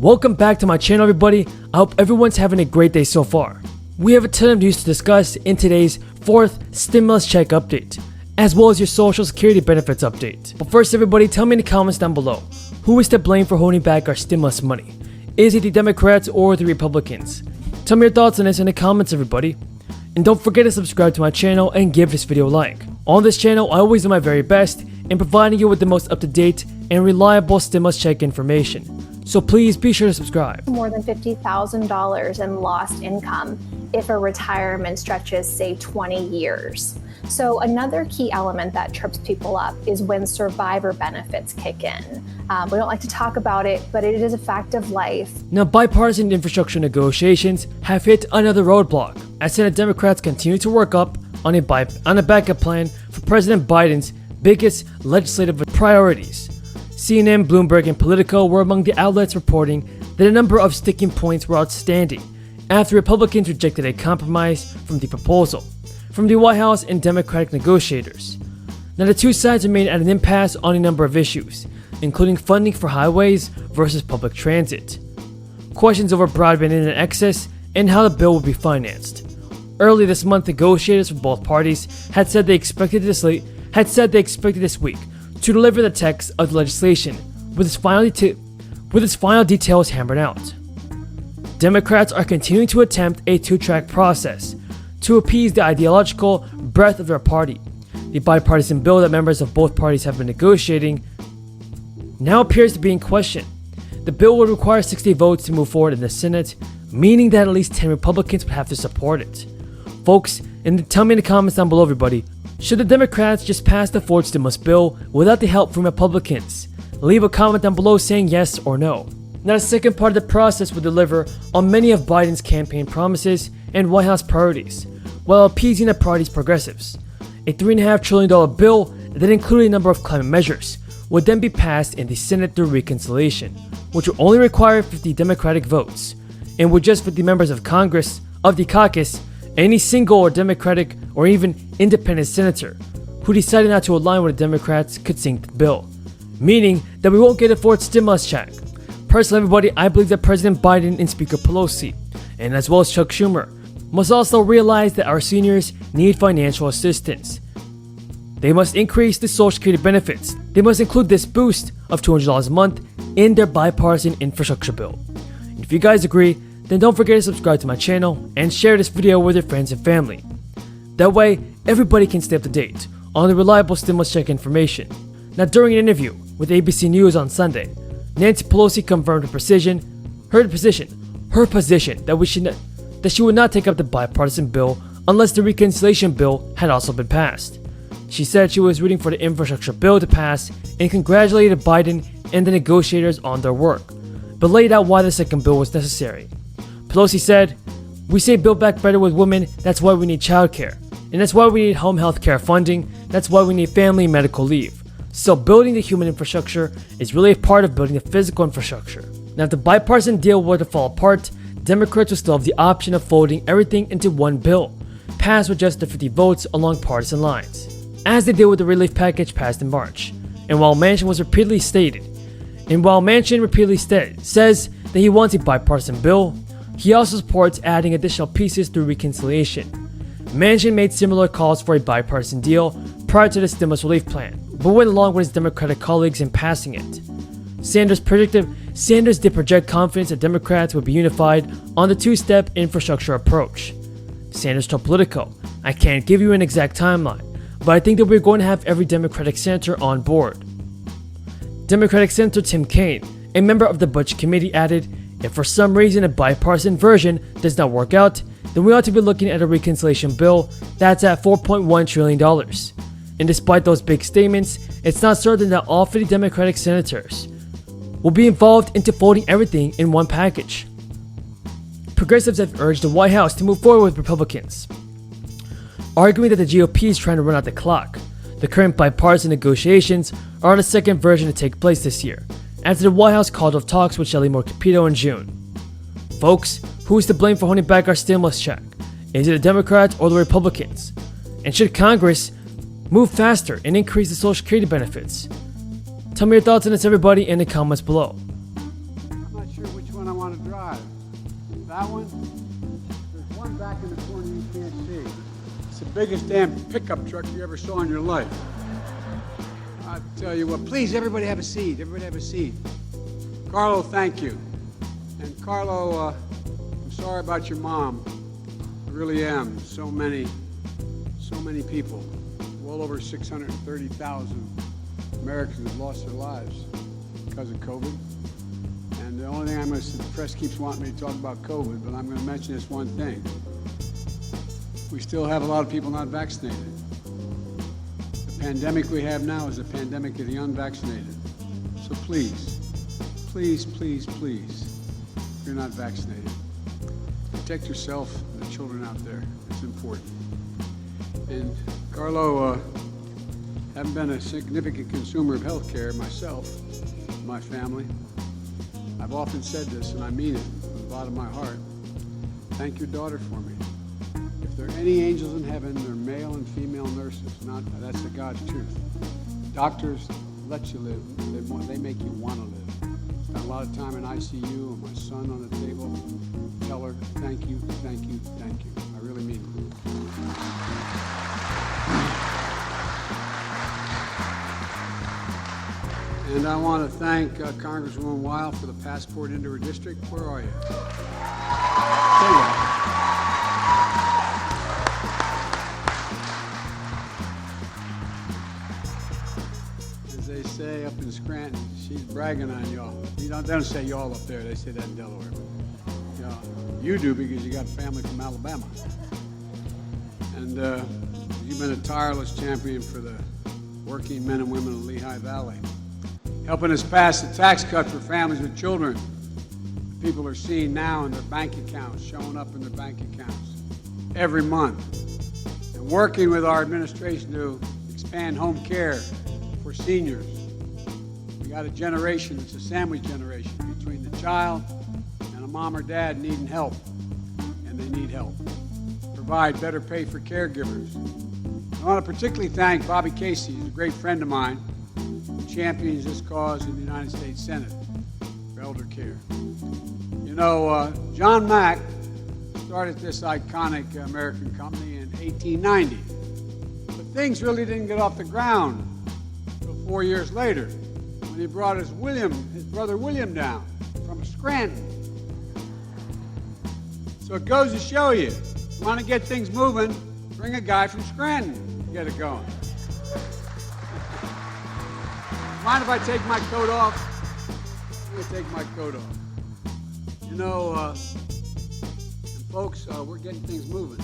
Welcome back to my channel, everybody. I hope everyone's having a great day so far. We have a ton of news to discuss in today's 4th stimulus check update, as well as your social security benefits update. But first, everybody, tell me in the comments down below, who is to blame for holding back our stimulus money? Is it the Democrats or the Republicans? Tell me your thoughts on this in the comments, everybody. And don't forget to subscribe to my channel and give this video a like. On this channel, I always do my very best in providing you with the most up-to-date and reliable stimulus check information. So please be sure to subscribe. More than $50,000 in lost income if a retirement stretches, say, 20 years. So another key element that trips people up is when survivor benefits kick in. We don't like to talk about it, but it is a fact of life. Now, bipartisan infrastructure negotiations have hit another roadblock as Senate Democrats continue to work up on a backup plan for President Biden's biggest legislative priorities. CNN, Bloomberg, and Politico were among the outlets reporting that a number of sticking points were outstanding after Republicans rejected a compromise from the proposal from the White House and Democratic negotiators. Now, the two sides remain at an impasse on a number of issues, including funding for highways versus public transit, questions over broadband internet access, and how the bill will be financed. Early this month, negotiators from both parties had said they expected this week to deliver the text of the legislation with its final details hammered out. Democrats are continuing to attempt a two-track process to appease the ideological breadth of their party. The bipartisan bill that members of both parties have been negotiating now appears to be in question. The bill would require 60 votes to move forward in the Senate, meaning that at least 10 Republicans would have to support it. Folks, tell me in the comments down below, everybody, should the Democrats just pass the Ford stimulus bill without the help from Republicans? Leave a comment down below saying yes or no. Now, the second part of the process will deliver on many of Biden's campaign promises and White House priorities, while appeasing the party's progressives. A $3.5 trillion bill that included a number of climate measures would then be passed in the Senate through reconciliation, which will only require 50 Democratic votes, and with just 50 members of Congress of the caucus, any single or Democratic or even independent senator who decided not to align with the Democrats could sink the bill, meaning that we won't get a fourth stimulus check. Personally, everybody, I believe that President Biden and Speaker Pelosi, and as well as Chuck Schumer, must also realize that our seniors need financial assistance. They must increase the Social Security benefits. They must include this boost of $200 a month in their bipartisan infrastructure bill. And if you guys agree, then don't forget to subscribe to my channel and share this video with your friends and family. That way, everybody can stay up to date on the reliable stimulus check information. Now, during an interview with ABC News on Sunday, Nancy Pelosi confirmed her position that she would not take up the bipartisan bill unless the reconciliation bill had also been passed. She said she was rooting for the infrastructure bill to pass and congratulated Biden and the negotiators on their work, but laid out why the second bill was necessary. Pelosi said, "We say Build Back Better with women, that's why we need childcare. And that's why we need home health care funding, that's why we need family and medical leave. So building the human infrastructure is really a part of building the physical infrastructure." Now, if the bipartisan deal were to fall apart, Democrats would still have the option of folding everything into one bill, passed with just the 50 votes along partisan lines, as they did with the relief package passed in March. And while Manchin repeatedly says that he wants a bipartisan bill, he also supports adding additional pieces through reconciliation. Manchin made similar calls for a bipartisan deal prior to the stimulus relief plan, but went along with his Democratic colleagues in passing it. Sanders did project confidence that Democrats would be unified on the two-step infrastructure approach. Sanders told Politico, "I can't give you an exact timeline, but I think that we're going to have every Democratic senator on board." Democratic Senator Tim Kaine, a member of the Budget Committee, added, "If for some reason a bipartisan version does not work out, then we ought to be looking at a reconciliation bill that's at $4.1 trillion. And despite those big statements, it's not certain that all 50 Democratic senators will be involved into folding everything in one package." Progressives have urged the White House to move forward with Republicans, arguing that the GOP is trying to run out the clock. The current bipartisan negotiations are on a second version to take place this year, after the White House called off talks with Shelley Moore Capito in June. Folks, who is to blame for holding back our stimulus check? Is it the Democrats or the Republicans? And should Congress move faster and increase the Social Security benefits? Tell me your thoughts on this, everybody, in the comments below. I'm not sure which one I want to drive. That one? There's one back in the corner you can't see. It's the biggest damn pickup truck you ever saw in your life. I tell you what, please, everybody have a seat. Everybody have a seat. Carlo, thank you. And Carlo, I'm sorry about your mom. I really am. So many people. Well over 630,000 Americans have lost their lives because of COVID. And the only thing the press keeps wanting me to talk about COVID, but I'm going to mention this one thing. We still have a lot of people not vaccinated. The pandemic we have now is a pandemic of the unvaccinated. So please, please, please, please, if you're not vaccinated, protect yourself and the children out there. It's important. And Carlo, haven't been a significant consumer of health care myself, my family. I've often said this, and I mean it from the bottom of my heart. Thank your daughter for me. If there are any angels in heaven, they're male and female nurses. That's the God's truth. Doctors let you live. They make you want to live. Spent a lot of time in ICU and my son on the table. Tell her, thank you, thank you, thank you. I really mean it. And I want to thank Congresswoman Weil for the passport into her district. Where are you? There you are. As they say up in Scranton, she's bragging on y'all. They don't say y'all up there, they say that in Delaware. You do because you got family from Alabama. And you've been a tireless champion for the working men and women of Lehigh Valley, helping us pass the tax cut for families with children. People are seeing now in their bank accounts, showing up in their bank accounts every month. And working with our administration to expand home care for seniors. We got a generation that's a sandwich generation between the child and a mom or dad needing help, and they need help. Provide better pay for caregivers. I want to particularly thank Bobby Casey, who's a great friend of mine, who champions this cause in the United States Senate for elder care. You know, John Mack started this iconic American company in 1890, but things really didn't get off the ground until 4 years later when he brought his brother William down from Scranton. So it goes to show you, if you want to get things moving, bring a guy from Scranton to get it going. Mind if I take my coat off? I'm going to take my coat off. You know, folks, we're getting things moving.